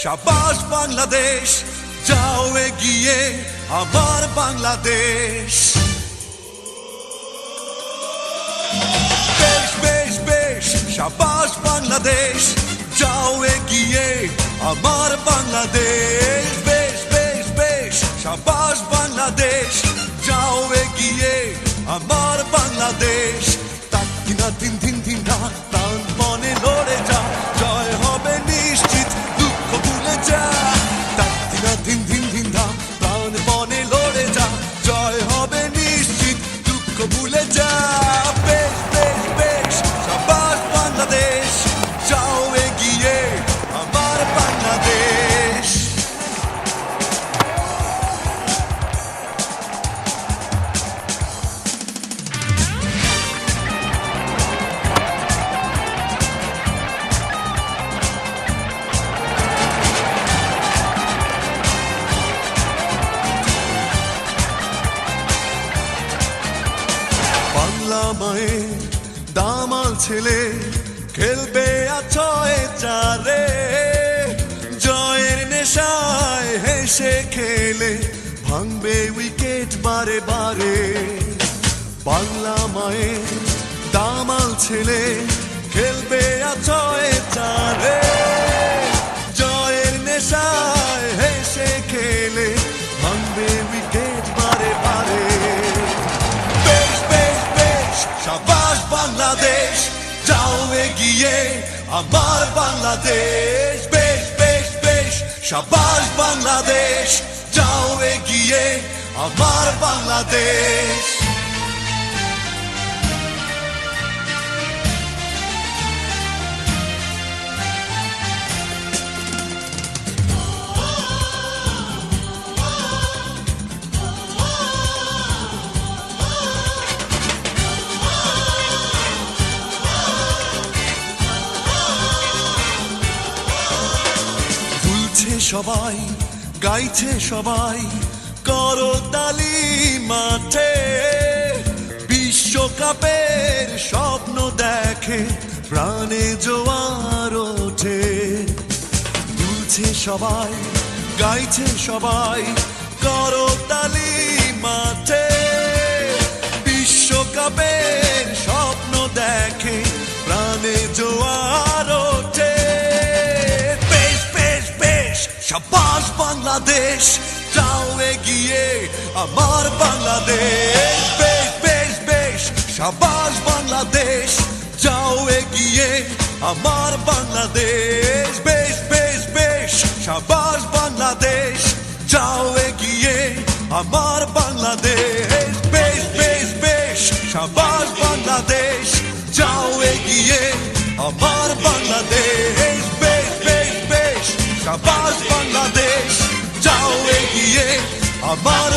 শাবাশ বাংলাদেশ, যাও এগিয়ে আমার বাংলাদেশ। বেশ বেশ বেশ শাবাশ বাংলাদেশ, যাও এগিয়ে আমার বাংলাদেশ। বেশ বেশ বেশ শাবাশ বাংলাদেশ, যাও এগিয়ে আমার বাংলাদেশ। তাক দিনা দিন দিন দিন রাত প্রাণ মনে লড়ে যা, জয় হবে নিশ্চিত, দুঃখ ভুলে যা। তাক দিনা দিন দিন দিন রাত প্রাণ মনে লড়ে যা, জয় হবে নিশ্চিত, দুঃখ ভুলে যা। বেশ বেশ বেশ শাবাশ বাংলাদেশ, যাও এগিয়ে আমার বাংলাদেশ। বাংলা মায়ের দামাল ছেলে খেলবে আছয় চারে, জয়ের নেশায় হেসে খেলে ভাঙবে উইকেট বারে বারে। বাংলা মায়ের দামাল ছেলে খেলবে আছয় চারে, জয়ের নেশায় হেসে খেলে ভাঙবে উইকেট বারে বারে। শাবাশ বাংলাদেশ, যাও এগিয়ে আমার বাংলাদেশ। বেশ বেশ বেশ শাবাশ বাংলাদেশ, যাও এগিয়ে আমার বাংলাদেশ। সবাই গাইছে, সবাই করতালি মাঠে, বিশ্বকাপের স্বপ্ন দেখে প্রাণে জোয়ার ওঠে। দুলছে সবাই, গাইছে সবাই করতালি মাঠে, বিশ্বকাপের স্বপ্ন দেখে প্রাণে জোয়ার ওঠে। শাবাশ বাংলাদেশ, যাও এগিয়ে আমার বাংলাদেশ। বেশ বেশ বেশ শাবাশ বাংলাদেশ, যাও এগিয়ে আমার বাংলাদেশ। বেশ বেশ বেশ শাবাশ বাংলাদেশ, যাও এগিয়ে আমার বাংলাদেশ। বেশ বেশ বেশ শাবাশ বাংলাদেশ, যাও এগিয়ে আমার বাংলাদেশ। বেশ বেশ বেশ শাবাশ বাংলাদেশ, যাও এগিয়ে আমার